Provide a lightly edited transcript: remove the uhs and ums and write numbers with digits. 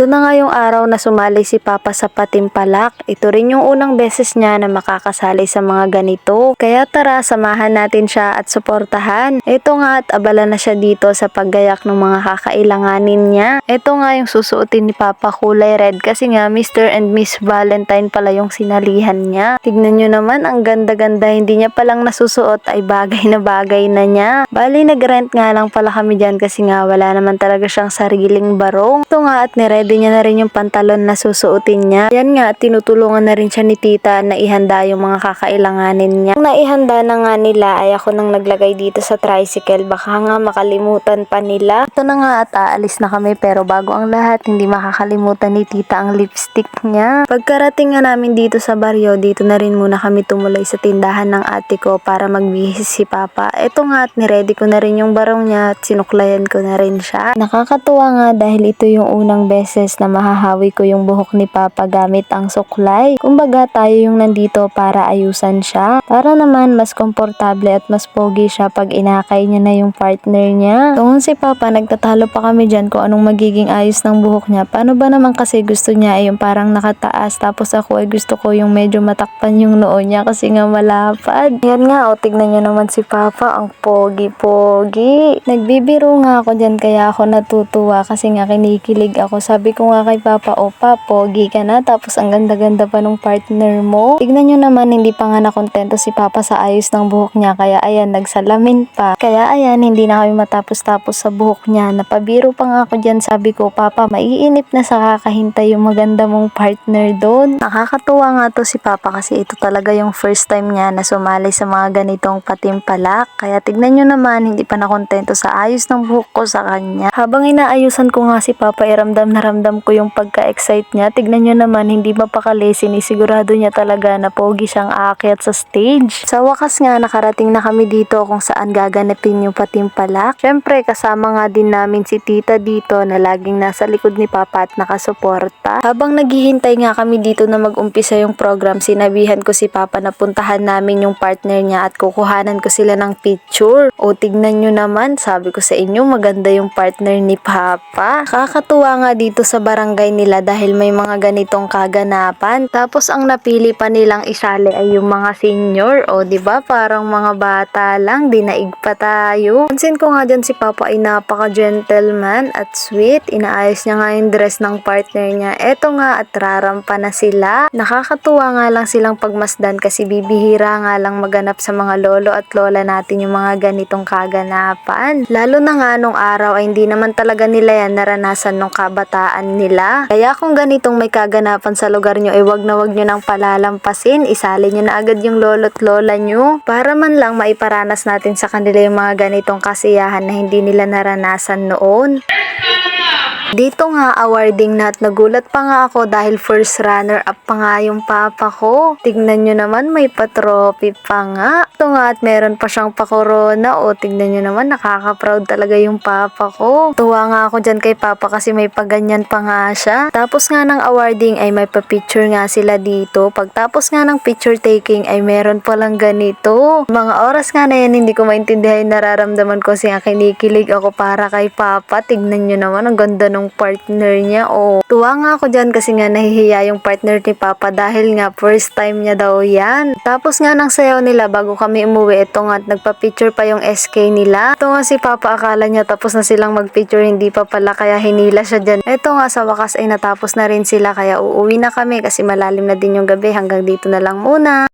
Ito na nga yung araw na sumali si Papa sa Patimpalak. Ito rin yung unang beses niya na makakasali sa mga ganito. Kaya tara, samahan natin siya at suportahan. Ito nga at abala na siya dito sa paggayak ng mga kakailanganin niya. Ito nga yung susuotin ni Papa, kulay red kasi nga Mr. and Miss Valentine pala yung sinalihan niya. Tignan nyo naman, ang ganda-ganda, hindi niya palang nasusuot ay bagay na niya. Bali nag-rent nga lang pala kami dyan kasi nga wala naman talaga siyang sariling barong. Ito nga at niready niya na rin yung pantalon na susuotin niya. Yan nga, tinutulungan na rin siya ni tita na ihanda yung mga kakailanganin niya. Nung naihanda na nga nila ay ako nang naglagay dito sa tricycle, baka nga makalimutan pa nila. Ito na nga at aalis na kami, pero bago ang lahat, hindi makakalimutan ni tita ang lipstick niya. Pagkarating nga namin dito sa baryo, dito na rin muna kami tumuloy sa tindahan ng ate ko para magbihis si Papa. Ito nga at niready ko na rin yung barong niya at sinuklayan ko na rin siya. Nakakatuwa nga dahil ito yung unang beses na mahahawi ko yung buhok ni Papa gamit ang suklay. Kumbaga tayo yung nandito para ayusan siya. Para naman mas komportable at mas pogi siya pag inakay niya na yung partner niya. Tungkol si Papa, nagtatalo pa kami dyan kung anong magiging ayos ng buhok niya. Paano ba naman kasi gusto niya ay yung parang nakataas, tapos ako ay gusto ko yung medyo matakpan yung noo niya kasi nga malapad. Yan nga, o tignan niyo naman si Papa, ang pogi-pogi. Nagbibiro nga ako dyan kaya ako natutuwa kasi nga kinikilig ako. Sabi ko nga kay Papa, opa, pogi ka na, tapos ang ganda-ganda pa nung partner mo. Tignan nyo naman, hindi pa nga nakontento si Papa sa ayos ng buhok niya, kaya ayan, nagsalamin pa. Kaya ayan, hindi na kami matapos-tapos sa buhok niya. Napabiro pa nga ako dyan, sabi ko, Papa, maiinip na sa kakahintay yung maganda mong partner doon. Nakakatuwa nga to si Papa kasi ito talaga yung first time niya na sumali sa mga ganitong patimpalak. Kaya tignan nyo naman, hindi pa nakontento sa ayos ng buhok ko sa kanya. Habang inaayusan ko nga si Papa, ramdam na ramdam ko yung pagka-excite niya. Tignan nyo naman, hindi mapakali, sinisigurado niya talaga na pogi siyang aakyat sa stage. Sa wakas nga, nakarating na kami dito kung saan gaganapin yung patimpalak. Syempre, kasama nga din namin si tita dito na laging nasa likod ni Papa at nakasuporta. Habang naghihintay nga kami dito na mag-umpisa yung program, sinabihan ko si Papa na puntahan namin yung partner niya at kukuhanan ko sila ng picture. O tignan nyo naman, sabi ko sa inyo, maganda yung partner ni Papa. Kakatuwa nga dito sa barangay nila dahil may mga ganitong kaganapan. Tapos ang napili pa nilang isali ay yung mga senior. O diba, parang mga bata lang, dinaig pa tayo. Pansin ko nga dyan si Papa ay napaka-gentleman at sweet. Inaayos niya nga yung dress ng partner niya. Eto nga at rarampa na sila. Nakakatuwa nga lang silang pagmasdan kasi bibihira nga lang maganap sa mga lolo at lola natin yung mga ganitong kaganapan. Lalo na nga nung araw ay hindi naman talaga nila yan naranasan nung kabataan nila. Kaya kung ganitong may kaganapan sa lugar nyo ay wag nyo nang palalampasin. Isali nyo na agad yung lolo at lola nyo para man lang maiparanas natin sa kanila yung mga ganitong kasiyahan na hindi nila naranasan noon. Dito nga awarding na at nagulat pa nga ako dahil first runner up pa nga yung Papa ko. Tignan nyo naman, may pa-trophy pa nga. Ito nga at meron pa siyang pa-corona. O tignan nyo naman, nakaka-proud talaga yung Papa ko. Tuwa nga ako dyan kay Papa kasi may paganyan pa nga siya. Tapos nga ng awarding ay may pa-picture nga sila dito. Pagtapos nga ng picture taking ay meron palang ganito. Mga oras nga na yan hindi ko maintindihan yung nararamdaman ko kasi nga kinikilig ako para kay Papa. Tignan nyo naman, ang ganda nung partner niya. O tuwa nga ako dyan kasi nga nahihiya yung partner ni Papa dahil nga first time niya daw yan. Tapos nga ng sayaw nila bago kami umuwi, ito nga nagpa-picture pa yung SK nila. Ito nga si Papa akala niya tapos na silang mag-picture, hindi pa pala kaya hinila siya dyan. Ito nga sa wakas ay natapos na rin sila kaya uuwi na kami kasi malalim na din yung gabi. Hanggang dito na lang muna.